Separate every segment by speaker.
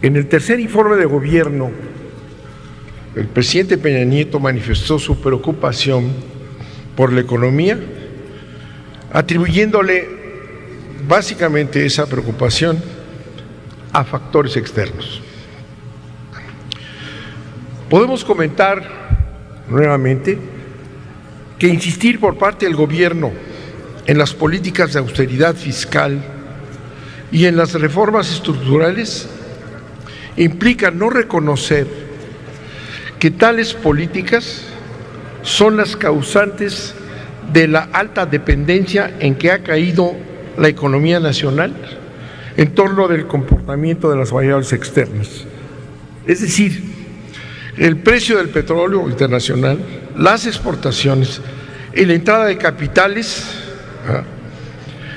Speaker 1: En el tercer informe de gobierno, el presidente Peña Nieto manifestó su preocupación por la economía, atribuyéndole básicamente esa preocupación a factores externos. Podemos comentar nuevamente que insistir por parte del gobierno en las políticas de austeridad fiscal y en las reformas estructurales implica no reconocer que tales políticas son las causantes de la alta dependencia en que ha caído la economía nacional en torno del comportamiento de las variables externas. Es decir, el precio del petróleo internacional, las exportaciones y la entrada de capitales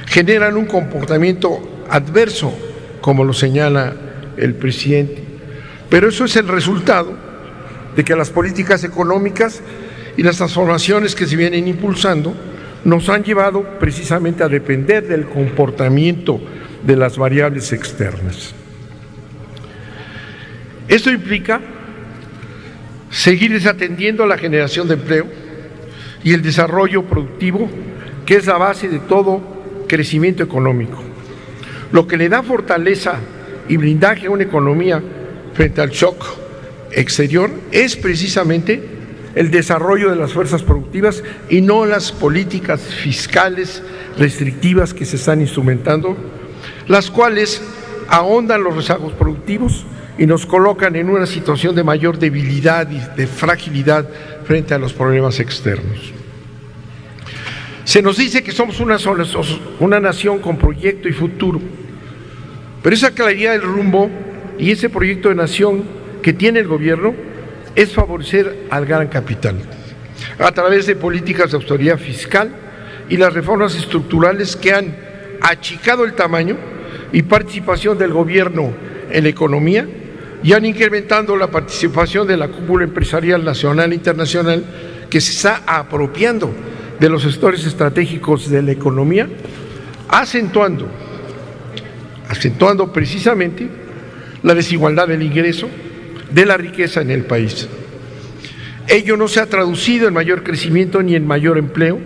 Speaker 1: generan un comportamiento adverso, como lo señala el presidente. Pero eso es el resultado de que las políticas económicas y las transformaciones que se vienen impulsando nos han llevado precisamente a depender del comportamiento de las variables externas. Esto implica seguir desatendiendo la generación de empleo y el desarrollo productivo, que es la base de todo crecimiento económico. Lo que le da fortaleza y blindaje a una economía frente al shock exterior es precisamente el desarrollo de las fuerzas productivas y no las políticas fiscales restrictivas que se están instrumentando, las cuales ahondan los rezagos productivos y nos colocan en una situación de mayor debilidad y de fragilidad frente a los problemas externos. Se nos dice que somos una nación con proyecto y futuro, pero esa claridad del rumbo y ese proyecto de nación que tiene el gobierno es favorecer al gran capital a través de políticas de austeridad fiscal y las reformas estructurales que han achicado el tamaño y participación del gobierno en la economía y han incrementado la participación de la cúpula empresarial nacional e internacional, que se está apropiando de los sectores estratégicos de la economía, acentuando precisamente la desigualdad del ingreso, de la riqueza en el país. Ello no se ha traducido en mayor crecimiento, ni en mayor empleo,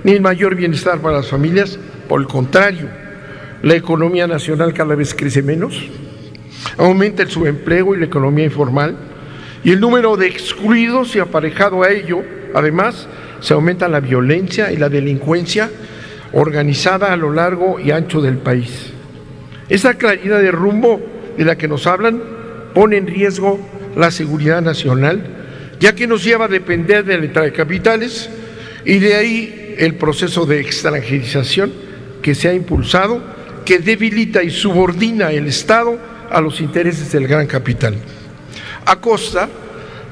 Speaker 1: ni en mayor bienestar para las familias. Por el contrario, la economía nacional cada vez crece menos, aumenta el subempleo y la economía informal, y el número de excluidos, y aparejado a ello, además, se aumenta la violencia y la delincuencia organizada a lo largo y ancho del país. Esa claridad de rumbo de la que nos hablan pone en riesgo la seguridad nacional, ya que nos lleva a depender de la entrada de capitales, y de ahí el proceso de extranjerización que se ha impulsado, que debilita y subordina el Estado a los intereses del gran capital, a costa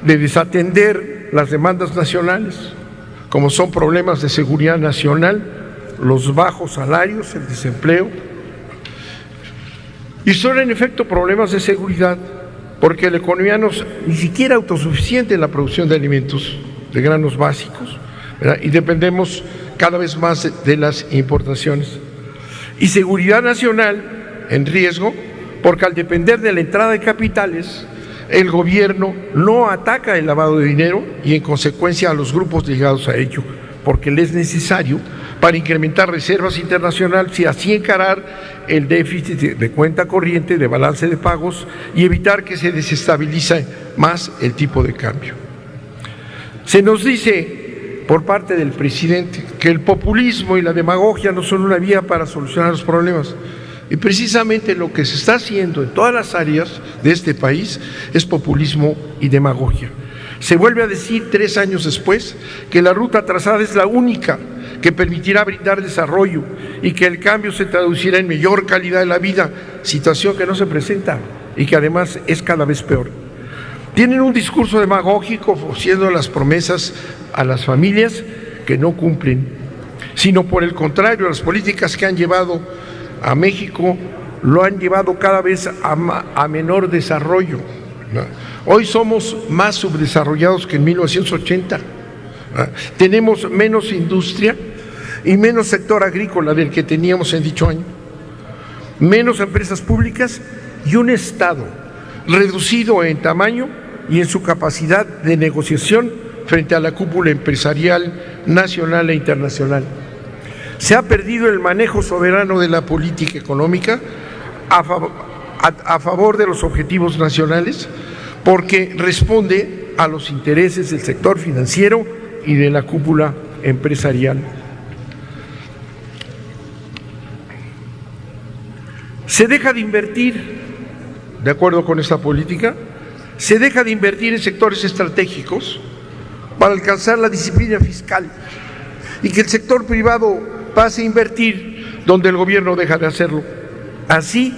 Speaker 1: de desatender las demandas nacionales, como son problemas de seguridad nacional, los bajos salarios, el desempleo, y son en efecto problemas de seguridad, porque la economía no es ni siquiera autosuficiente en la producción de alimentos, de granos básicos, ¿verdad? Y dependemos cada vez más de las importaciones. Y seguridad nacional en riesgo, porque al depender de la entrada de capitales, el gobierno no ataca el lavado de dinero y en consecuencia a los grupos ligados a ello, porque le es necesario para incrementar reservas internacionales y así encarar el déficit de cuenta corriente, de balance de pagos, y evitar que se desestabilice más el tipo de cambio. Se nos dice por parte del presidente que el populismo y la demagogia no son una vía para solucionar los problemas. Y precisamente lo que se está haciendo en todas las áreas de este país es populismo y demagogia. Se vuelve a decir 3 años después que la ruta trazada es la única que permitirá brindar desarrollo y que el cambio se traducirá en mayor calidad de la vida, situación que no se presenta y que además es cada vez peor. Tienen un discurso demagógico ofreciendo las promesas a las familias que no cumplen, sino por el contrario, las políticas que han llevado a México lo han llevado cada vez a menor desarrollo. Hoy somos más subdesarrollados que en 1980. Tenemos menos industria y menos sector agrícola del que teníamos en dicho año, menos empresas públicas y un Estado reducido en tamaño y en su capacidad de negociación frente a la cúpula empresarial nacional e internacional. Se ha perdido el manejo soberano de la política económica a favor de los objetivos nacionales, porque responde a los intereses del sector financiero y de la cúpula empresarial. Se deja de invertir, de acuerdo con esta política, se deja de invertir en sectores estratégicos para alcanzar la disciplina fiscal y que el sector privado pase a invertir donde el gobierno deja de hacerlo. Así,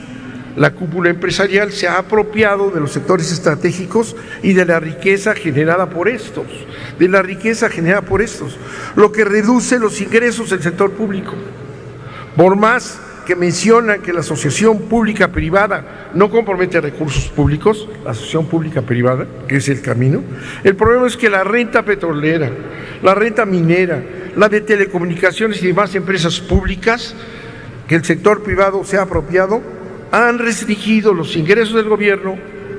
Speaker 1: la cúpula empresarial se ha apropiado de los sectores estratégicos y de la riqueza generada por estos, lo que reduce los ingresos del sector público. Por más que mencionan que la asociación pública-privada no compromete recursos públicos, la asociación pública-privada, que es el camino, el problema es que la renta petrolera, la renta minera, la de telecomunicaciones y demás empresas públicas que el sector privado se ha apropiado, han restringido los ingresos del gobierno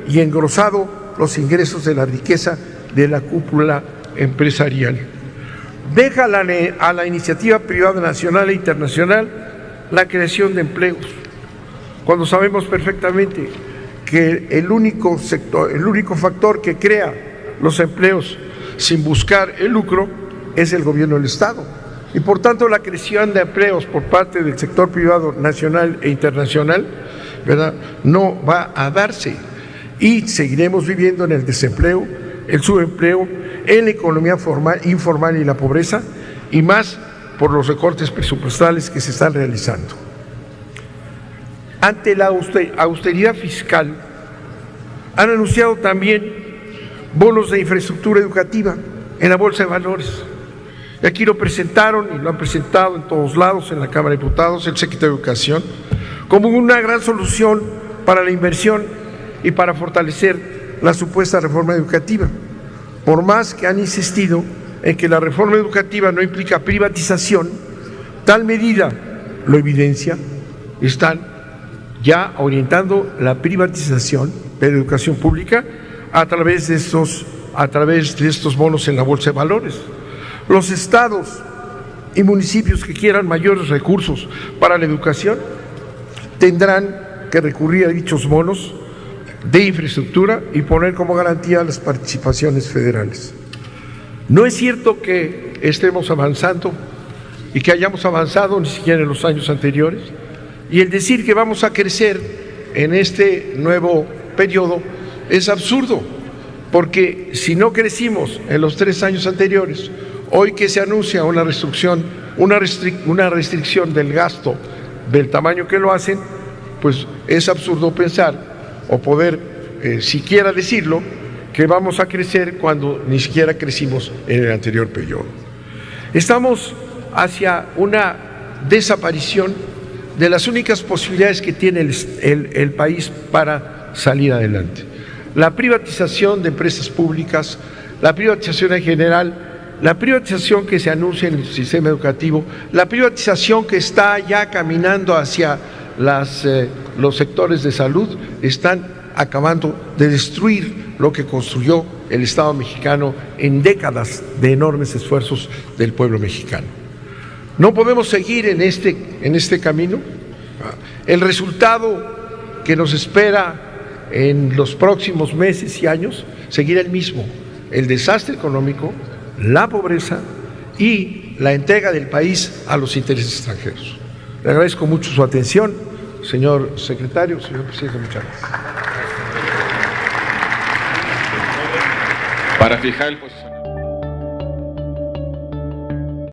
Speaker 1: y engrosado los ingresos de la riqueza de la cúpula empresarial. Deja a la iniciativa privada nacional e internacional la creación de empleos, cuando sabemos perfectamente que el único factor que crea los empleos sin buscar el lucro es el gobierno del Estado. Y por tanto la creación de empleos por parte del sector privado nacional e internacional, ¿verdad?, no va a darse y seguiremos viviendo en el desempleo, el subempleo, en la economía informal y la pobreza, y más por los recortes presupuestales que se están realizando. Ante la austeridad fiscal, han anunciado también bonos de infraestructura educativa en la Bolsa de Valores. Y aquí lo presentaron y lo han presentado en todos lados, en la Cámara de Diputados, el secretario de Educación, como una gran solución para la inversión y para fortalecer la supuesta reforma educativa. Por más que han insistido en que la reforma educativa no implica privatización, tal medida lo evidencia, están ya orientando la privatización de la educación pública a través de estos bonos en la Bolsa de Valores. Los estados y municipios que quieran mayores recursos para la educación tendrán que recurrir a dichos bonos de infraestructura y poner como garantía las participaciones federales. No es cierto que estemos avanzando y que hayamos avanzado ni siquiera en los años anteriores, y el decir que vamos a crecer en este nuevo periodo es absurdo, porque si no crecimos en los 3 años anteriores, hoy que se anuncia una restricción del gasto del tamaño que lo hacen, pues es absurdo pensar o poder siquiera decirlo que vamos a crecer cuando ni siquiera crecimos en el anterior periodo. Estamos hacia una desaparición de las únicas posibilidades que tiene el país para salir adelante. La privatización de empresas públicas, la privatización en general, la privatización que se anuncia en el sistema educativo, la privatización que está ya caminando hacia los sectores de salud, están acabando de destruir lo que construyó el Estado mexicano en décadas de enormes esfuerzos del pueblo mexicano. No podemos seguir en este camino. El resultado que nos espera en los próximos meses y años seguirá el mismo: el desastre económico, la pobreza y la entrega del país a los intereses extranjeros. Le agradezco mucho su atención, señor secretario, señor presidente, muchas gracias.
Speaker 2: Para fijar el posicionamiento.